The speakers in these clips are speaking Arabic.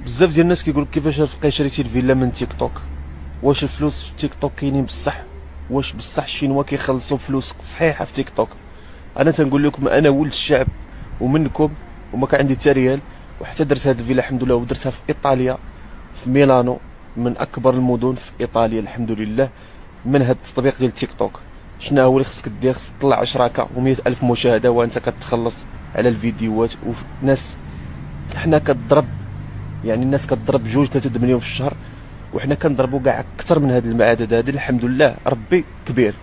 بزاف ديال الناس كيقولوا كيفاش الفقيه شريتي الفيلا من تيك توك. واش الفلوس في تيك توك كاينين بصح؟ واش بصح الشينوا كيخلصوا فلوس صحيحه في تيك توك؟ انا تنقول لكم انا ولد الشعب ومنكم، وما كان عندي حتى ريال، وحتى درت هذه الفيلا الحمد لله، ودرتها في ايطاليا في ميلانو، من اكبر المدن في ايطاليا الحمد لله، من هذا التطبيق ديال تيك توك. شنو هو اللي خصك دير؟ خصك تطلع 10 و100 الف مشاهده وانت كتخلص على الفيديوهات. وناس حنا كتضرب، يعني الناس كتضرب 2-3 مليون في الشهر، وحنا كنضربوا كاع اكثر من هذا المعدد هذا. الحمد لله ربي كبير.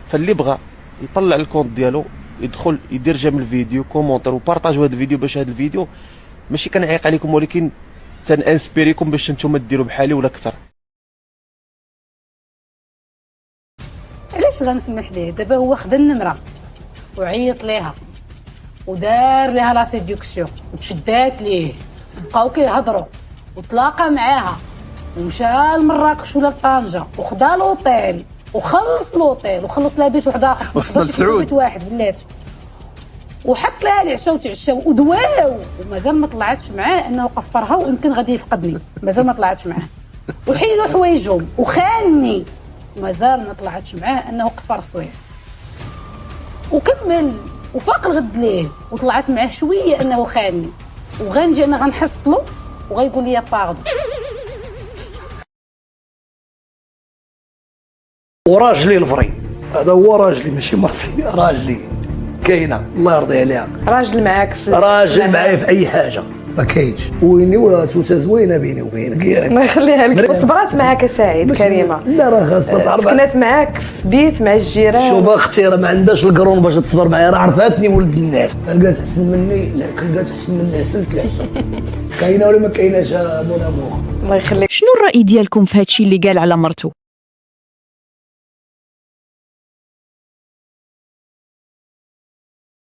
فاللي بغى يطلع الكونت ديالو، يدخل يدير جيم الفيديو، كومونتير وبارطاجوا هذا الفيديو، باش هذا الفيديو ماشي كنعيق عليكم ولكن تنانسبيريكم باش نتوما ديروا بحالي ولا اكثر. علاش غنسمح ليه؟ دابا هو خدا النمره وعيط ليها ودار ليها لا سيديوكسيون وتشدات ليه، بقاو كيهضروا وتلاقى معاها ومشى لمراكش ولا لطنجه وخدا لوطيل وخلص لوطيل وخلص لها بيت واحد اخر، وصلنا لسعود بيت واحد بلاتي، وحط لها العشاء وتعشاو ودواو، ومازال ما طلعتش معاه انه قفرها ويمكن غادي يفقدني، مازال ما طلعتش معاه، وحيدوا حوايجهم وخانني، ومازال ما طلعتش معاه انه قفر صوير، وكمل وفاق الغد ليه وطلعت معاه شويه انه خانني، وغنجي انا غنحصلو وغيقول لي باردو. وراجلي الفري، هذا هو راجلي ماشي مرسي، راجلي كاينه الله يرضي عليها. راجل معاك في راجل معايا في اي حاجه ما كاينش، ويني ولا توته زوينه بيني وبينك. الله يخليها لك. وصبرات معاك سعيد كريمه؟ لا راه خاصها تعرف، سكنات معاك في بيت مع الجيران. شوف اختي راه ما عندهاش القرون باش تصبر معايا، راه عرفاتني ولد الناس، لقات احسن مني، لا لقات احسن مني عسلت لها. كاينه ولا ما كايناش مون امور؟ الله يخليك. شنو الرأي ديالكم في هادشي اللي قال على مرته؟